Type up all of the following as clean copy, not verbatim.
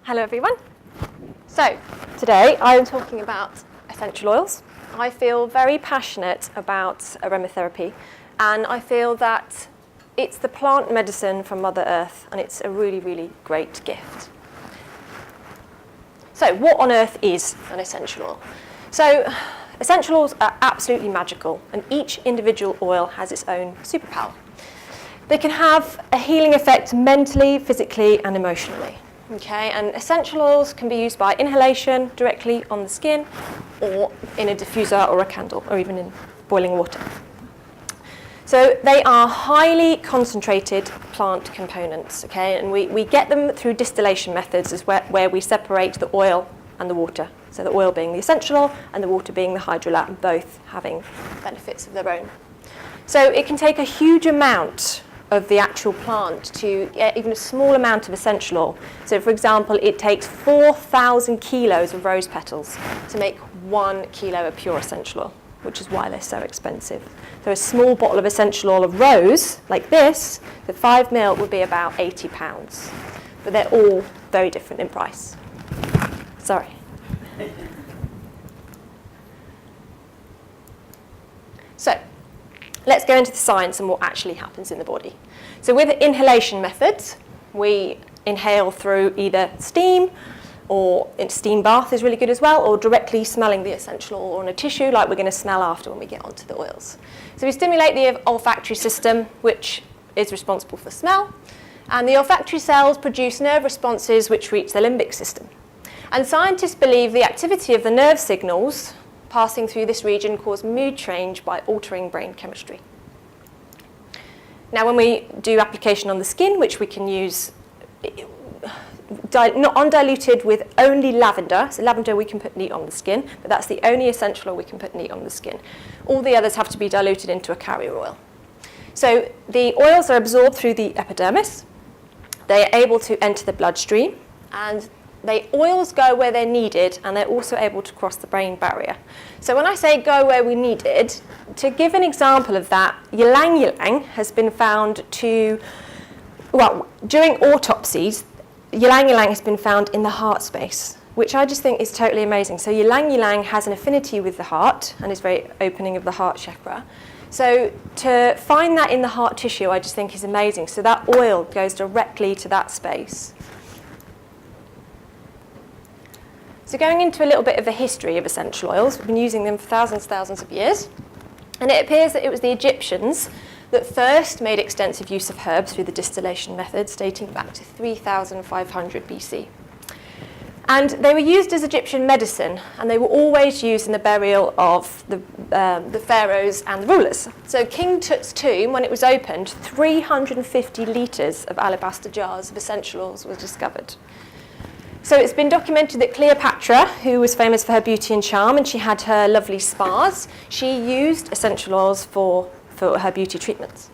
Hello everyone. So today I am talking about essential oils. I feel very passionate about aromatherapy, and I feel that it's the plant medicine from Mother Earth, and it's a really, really great gift. So what on earth is an essential oil? So essential oils are absolutely magical, and each individual oil has its own superpower. They can have a healing effect mentally, physically, and emotionally. Okay, and essential oils can be used by inhalation directly on the skin, or in a diffuser or a candle, or even in boiling water. So they are highly concentrated plant components, okay, and we get them through distillation methods, is where we separate the oil and the water. So the oil being the essential oil and the water being the hydrolat, and both having benefits of their own. So it can take a huge amount of the actual plant to get even a small amount of essential oil. So for example, it takes 4,000 kilos of rose petals to make 1 kilo of pure essential oil, which is why they're so expensive. So a small bottle of essential oil of rose, like this, the 5 ml would be about £80. But they're all very different in price. Sorry. So let's go into the science and what actually happens in the body. So with inhalation methods, we inhale through either steam, or steam bath is really good as well, or directly smelling the essential oil on a tissue like we're going to smell after when we get onto the oils. So we stimulate the olfactory system, which is responsible for smell, and the olfactory cells produce nerve responses which reach the limbic system. And scientists believe the activity of the nerve signals passing through this region cause mood change by altering brain chemistry. Now when we do application on the skin, which we can use not undiluted with only lavender, so lavender we can put neat on the skin, but that's the only essential oil we can put neat on the skin. All the others have to be diluted into a carrier oil. So the oils are absorbed through the epidermis, they are able to enter the bloodstream, and oils go where they're needed, and they're also able to cross the brain barrier. So when I say go where we need it, to give an example of that, ylang ylang has been found to, well, during autopsies, ylang ylang has been found in the heart space, which I just think is totally amazing. So ylang ylang has an affinity with the heart and is very opening of the heart chakra. So to find that in the heart tissue, I just think is amazing. So that oil goes directly to that space. So going into a little bit of the history of essential oils, we've been using them for thousands of years, and it appears that it was the Egyptians that first made extensive use of herbs through the distillation methods dating back to 3,500 BC. And they were used as Egyptian medicine, and they were always used in the burial of the pharaohs and the rulers. So King Tut's tomb, when it was opened, 350 litres of alabaster jars of essential oils were discovered. So it's been documented that Cleopatra, who was famous for her beauty and charm, and she had her lovely spas, she used essential oils for her beauty treatments.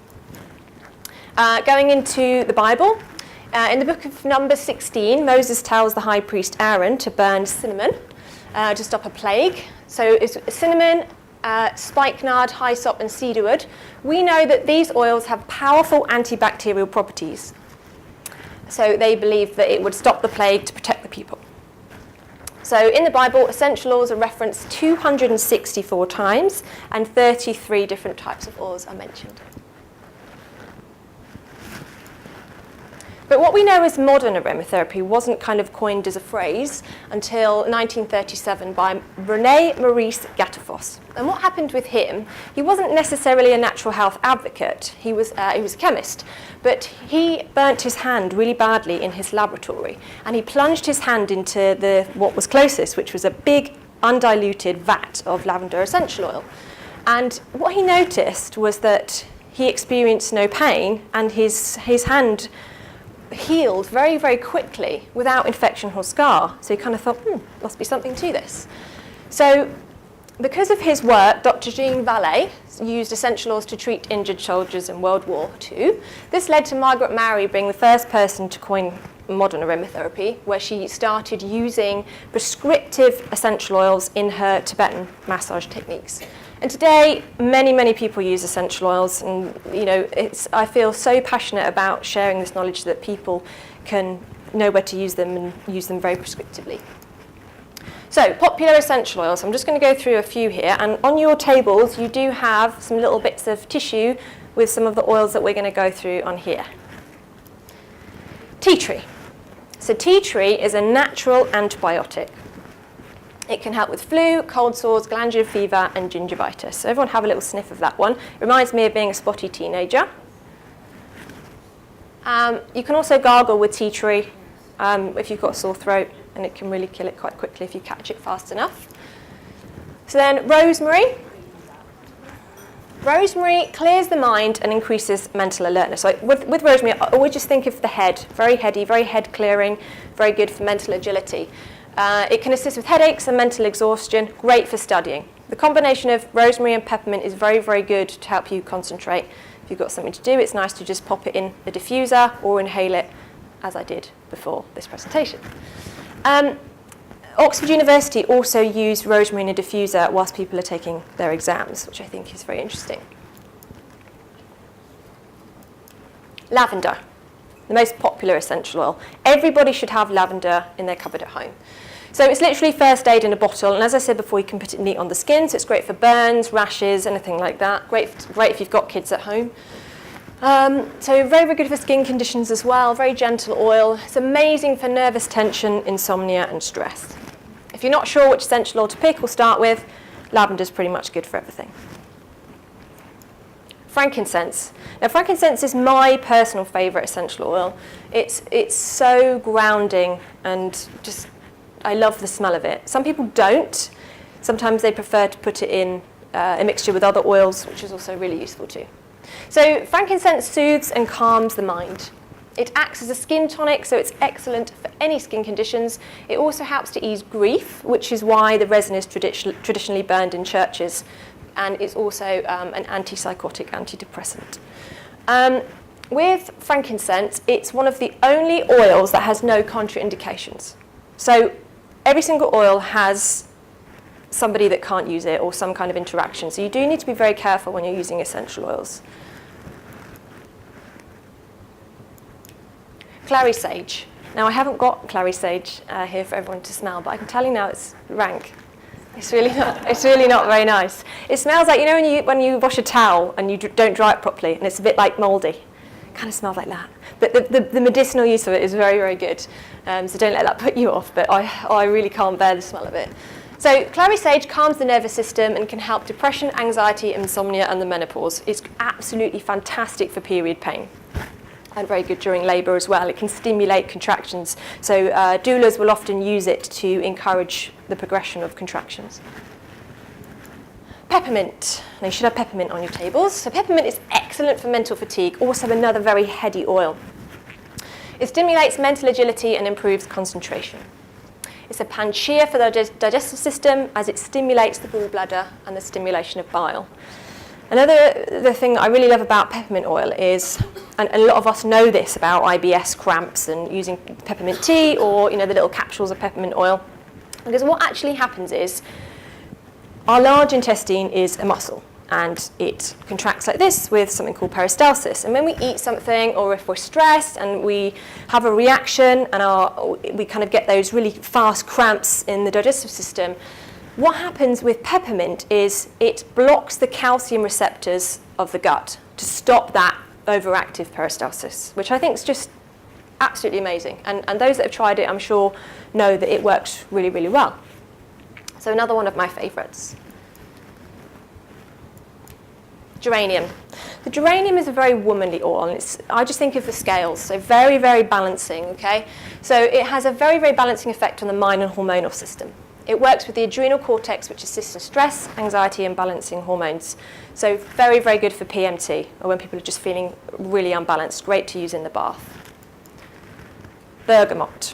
Going into the Bible, in the book of Numbers 16, Moses tells the high priest Aaron to burn cinnamon to stop a plague. So it's cinnamon, spikenard, hyssop, and cedarwood. We know that these oils have powerful antibacterial properties. So they believe that it would stop the plague to protect the people. So in the Bible, essential oils are referenced 264 times, and 33 different types of oils are mentioned. But what we know as modern aromatherapy wasn't kind of coined as a phrase until 1937 by René Maurice Gattefoss. And what happened with him, he wasn't necessarily a natural health advocate, he was a chemist, but he burnt his hand really badly in his laboratory, and he plunged his hand into what was closest, which was a big undiluted vat of lavender essential oil. And what he noticed was that he experienced no pain, and his hand healed very, very quickly without infection or scar. So he kind of thought, must be something to this. So because of his work, Dr. Jean Vallée used essential oils to treat injured soldiers in World War II. This led to Margaret Mary being the first person to coin modern aromatherapy, where she started using prescriptive essential oils in her Tibetan massage techniques. And today, many, many people use essential oils, and I feel so passionate about sharing this knowledge that people can know where to use them and use them very prescriptively. So, popular essential oils. I'm just going to go through a few here. And on your tables, you do have some little bits of tissue with some of the oils that we're going to go through on here. Tea tree. So tea tree is a natural antibiotic. It can help with flu, cold sores, glandular fever, and gingivitis. So everyone have a little sniff of that one. It reminds me of being a spotty teenager. You can also gargle with tea tree if you've got a sore throat, and it can really kill it quite quickly if you catch it fast enough. So then rosemary. Rosemary clears the mind and increases mental alertness. So with rosemary, I always just think of the head. Very heady, very head clearing, very good for mental agility. It can assist with headaches and mental exhaustion, great for studying. The combination of rosemary and peppermint is very, very good to help you concentrate. If you've got something to do, it's nice to just pop it in a diffuser or inhale it, as I did before this presentation. Oxford University also use rosemary in a diffuser whilst people are taking their exams, which I think is very interesting. Lavender, the most popular essential oil. Everybody should have lavender in their cupboard at home. So it's literally first aid in a bottle, and as I said before, you can put it neat on the skin, so it's great for burns, rashes, anything like that. Great if you've got kids at home. So very, very good for skin conditions as well, very gentle oil. It's amazing for nervous tension, insomnia, and stress. If you're not sure which essential oil to pick or start with, lavender's pretty much good for everything. Frankincense. Now, frankincense is my personal favourite essential oil. It's so grounding and just, I love the smell of it. Some people don't. Sometimes they prefer to put it in a mixture with other oils, which is also really useful too. So frankincense soothes and calms the mind. It acts as a skin tonic, so it's excellent for any skin conditions. It also helps to ease grief, which is why the resin is traditionally burned in churches, and it's also an antipsychotic, antidepressant. With frankincense, it's one of the only oils that has no contraindications. So every single oil has somebody that can't use it or some kind of interaction. So you do need to be very careful when you're using essential oils. Clary Sage. Now, I haven't got Clary Sage here for everyone to smell, but I can tell you now it's rank. It's really not very nice. It smells like, you know, when you wash a towel and you don't dry it properly, and it's a bit like mouldy. It kind of smells like that. But the medicinal use of it is very, very good. So don't let that put you off, but I really can't bear the smell of it. So Clary Sage calms the nervous system and can help depression, anxiety, insomnia, and the menopause. It's absolutely fantastic for period pain. And very good during labour as well. It can stimulate contractions. So doulas will often use it to encourage the progression of contractions. Peppermint. Now you should have peppermint on your tables. So peppermint is excellent for mental fatigue, also another very heady oil. It stimulates mental agility and improves concentration. It's a panacea for the digestive system as it stimulates the gallbladder and the stimulation of bile. The thing that I really love about peppermint oil is, and a lot of us know this about IBS cramps and using peppermint tea or, you know, the little capsules of peppermint oil, because what actually happens is our large intestine is a muscle and it contracts like this with something called peristalsis. And when we eat something or if we're stressed and we have a reaction and we kind of get those really fast cramps in the digestive system, what happens with peppermint is it blocks the calcium receptors of the gut to stop that overactive peristalsis, which I think is just absolutely amazing. And those that have tried it, I'm sure, know that it works really, really well. So another one of my favourites. Geranium. The geranium is a very womanly oil, and I just think of the scales, so very, very balancing, okay? So it has a very, very balancing effect on the mind and hormonal system. It works with the adrenal cortex, which assists in stress, anxiety, and balancing hormones. So very, very good for PMT, or when people are just feeling really unbalanced. Great to use in the bath. Bergamot.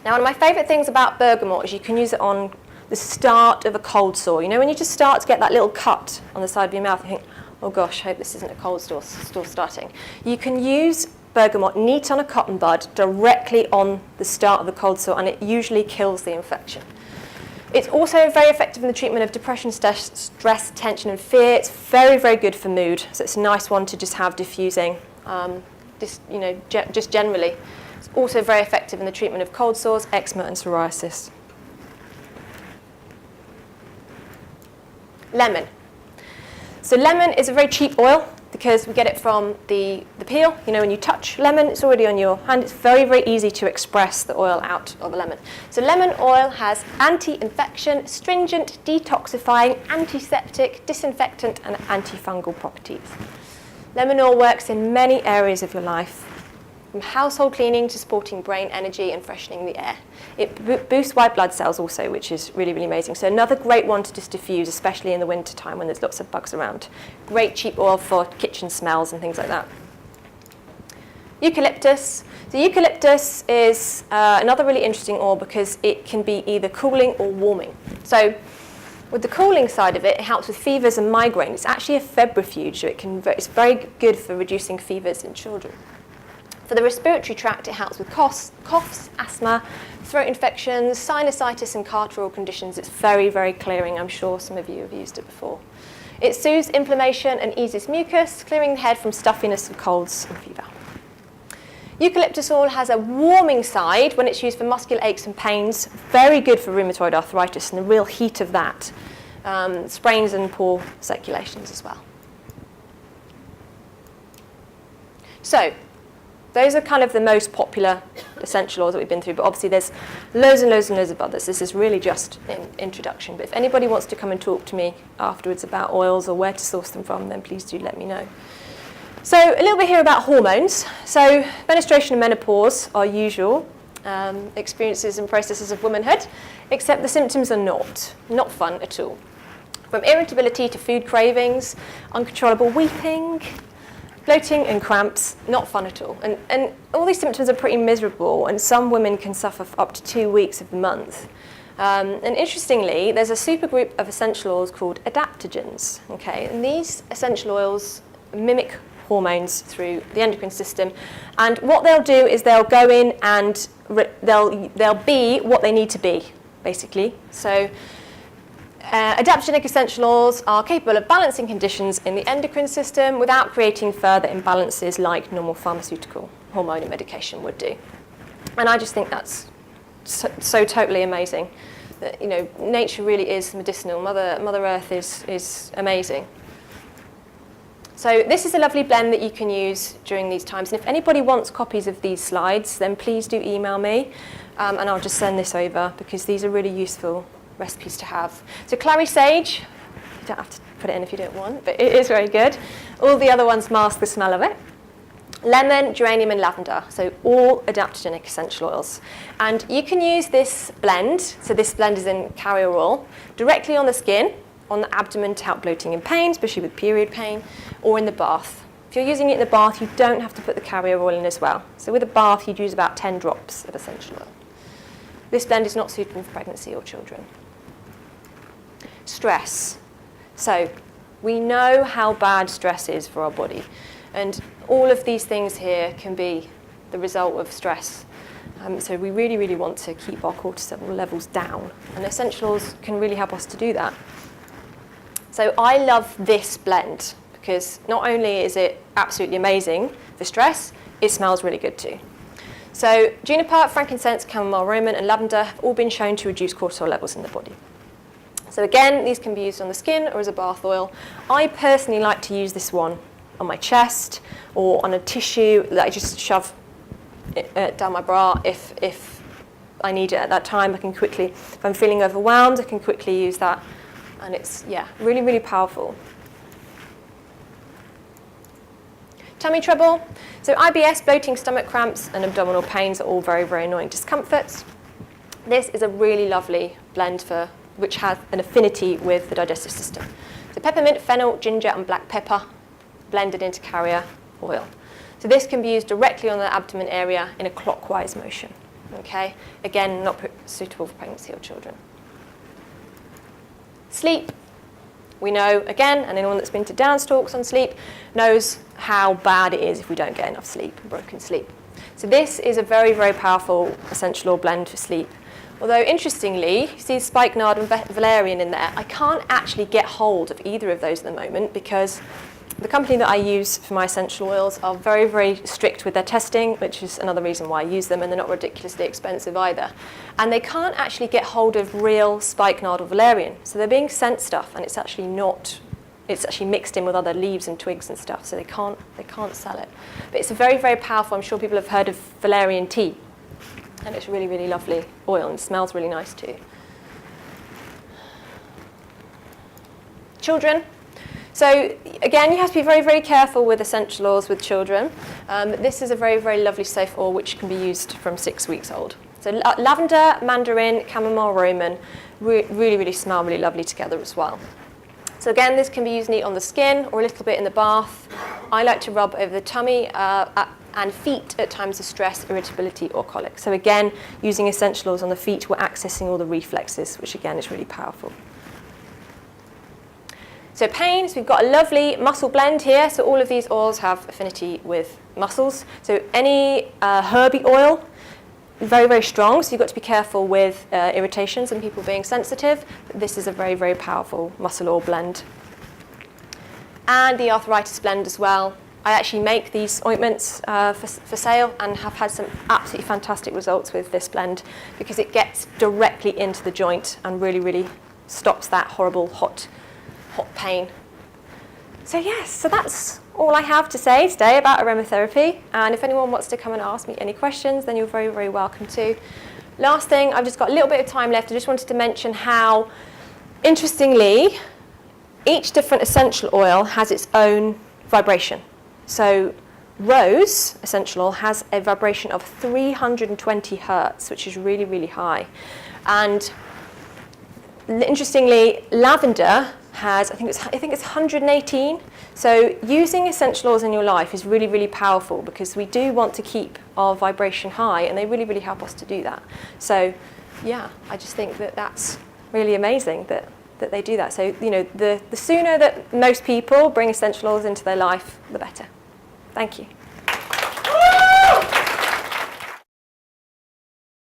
Now, one of my favourite things about bergamot is you can use it on the start of a cold sore. You know, when you just start to get that little cut on the side of your mouth, you think, oh gosh, I hope this isn't a cold sore starting. You can use bergamot neat on a cotton bud directly on the start of the cold sore, and it usually kills the infection. It's also very effective in the treatment of depression, stress, tension, and fear. It's very, very good for mood, so it's a nice one to just have diffusing, just generally. It's also very effective in the treatment of cold sores, eczema, and psoriasis. Lemon. So lemon is a very cheap oil because we get it from the peel. You know, when you touch lemon, it's already on your hand. It's very, very easy to express the oil out of a lemon. So lemon oil has anti-infection, astringent, detoxifying, antiseptic, disinfectant, and antifungal properties. Lemon oil works in many areas of your life, from household cleaning to supporting brain energy and freshening the air. It boosts white blood cells also, which is really, really amazing. So another great one to just diffuse, especially in the winter time when there's lots of bugs around. Great cheap oil for kitchen smells and things like that. Eucalyptus. So eucalyptus is another really interesting oil because it can be either cooling or warming. So with the cooling side of it, it helps with fevers and migraine. It's actually a febrifuge, so it's very good for reducing fevers in children. For the respiratory tract, it helps with coughs, asthma, throat infections, sinusitis, and cardiac conditions. It's very, very clearing. I'm sure some of you have used it before. It soothes inflammation and eases mucus, clearing the head from stuffiness and colds and fever. Eucalyptus oil has a warming side when it's used for muscular aches and pains. Very good for rheumatoid arthritis and the real heat of that. Sprains and poor circulations as well. So, those are kind of the most popular essential oils that we've been through, but obviously there's loads and loads and loads of others. This is really just an introduction. But if anybody wants to come and talk to me afterwards about oils or where to source them from, then please do let me know. So a little bit here about hormones. So menstruation and menopause are usual experiences and processes of womanhood, except the symptoms are not fun at all. From irritability to food cravings, uncontrollable weeping, bloating and cramps, not fun at all. And all these symptoms are pretty miserable, and some women can suffer for up to 2 weeks of the month. And interestingly, there's a supergroup of essential oils called adaptogens. Okay? And these essential oils mimic hormones through the endocrine system. And what they'll do is they'll go in and they'll be what they need to be, basically. So adaptogenic essential oils are capable of balancing conditions in the endocrine system without creating further imbalances like normal pharmaceutical hormone and medication would do. And I just think that's so totally amazing. That, you know, nature really is medicinal. Mother Earth is amazing. So this is a lovely blend that you can use during these times. And if anybody wants copies of these slides, then please do email me, and I'll just send this over because these are really useful recipes to have. So Clary Sage, you don't have to put it in if you don't want, but it is very good. All the other ones mask the smell of it. Lemon, geranium, and lavender, so all adaptogenic essential oils. And you can use this blend, so this blend is in carrier oil, directly on the skin, on the abdomen to help bloating and pain, especially with period pain, or in the bath. If you're using it in the bath, you don't have to put the carrier oil in as well. So with a bath, you'd use about 10 drops of essential oil. This blend is not suitable for pregnancy or children. Stress. So we know how bad stress is for our body. And all of these things here can be the result of stress. So we really, really want to keep our cortisol levels down. And essential oils can really help us to do that. So I love this blend because not only is it absolutely amazing for stress, it smells really good too. So juniper, frankincense, chamomile, roman, and lavender have all been shown to reduce cortisol levels in the body. So again, these can be used on the skin or as a bath oil. I personally like to use this one on my chest or on a tissue that I just shove down my bra if I need it at that time. I can quickly, if I'm feeling overwhelmed, I can quickly use that. And it's, yeah, really, really powerful. Tummy trouble. So IBS, bloating, stomach cramps, and abdominal pains are all very, very annoying discomforts. This is a really lovely blend which has an affinity with the digestive system. So peppermint, fennel, ginger, and black pepper blended into carrier oil. So this can be used directly on the abdomen area in a clockwise motion. Okay? Again, not suitable for pregnancy or children. Sleep. We know, again, and anyone that's been to Dan's talks on sleep knows how bad it is if we don't get enough sleep, broken sleep. So this is a very, very powerful essential oil blend for sleep. Although, interestingly, you see spikenard and valerian in there. I can't actually get hold of either of those at the moment because the company that I use for my essential oils are very, very strict with their testing, which is another reason why I use them, and they're not ridiculously expensive either. And they can't actually get hold of real spikenard or valerian. So they're being sent stuff, and it's actually mixed in with other leaves and twigs and stuff, so they can't sell it. But it's a very, very powerful, I'm sure people have heard of valerian tea. And it's really, really lovely oil and smells really nice too. Children. So again, you have to be very, very careful with essential oils with children. This is a very, very lovely safe oil which can be used from 6 weeks old. So lavender, mandarin, chamomile, roman, really, really smell really lovely together as well. So again, this can be used neat on the skin or a little bit in the bath. I like to rub over the tummy and feet at times of stress, irritability or colic. So again, using essential oils on the feet, we're accessing all the reflexes, which again is really powerful. So pain, so we've got a lovely muscle blend here. So all of these oils have affinity with muscles. So any herby oil, very, very strong. So you've got to be careful with irritations and people being sensitive. But this is a very, very powerful muscle oil blend. And the arthritis blend as well. I actually make these ointments for sale and have had some absolutely fantastic results with this blend because it gets directly into the joint and really, really stops that horrible hot pain. So yes, so that's all I have to say today about aromatherapy. And if anyone wants to come and ask me any questions, then you're very, very welcome to. Last thing, I've just got a little bit of time left. I just wanted to mention how, interestingly, each different essential oil has its own vibration. So rose essential oil has a vibration of 320 hertz, which is really, really high. And interestingly, lavender has, I think it's 118. So using essential oils in your life is really, really powerful because we do want to keep our vibration high, and they really, really help us to do that. So yeah, I just think that that's really amazing that they do that. So, you know, the sooner that most people bring essential oils into their life, the better. Thank you.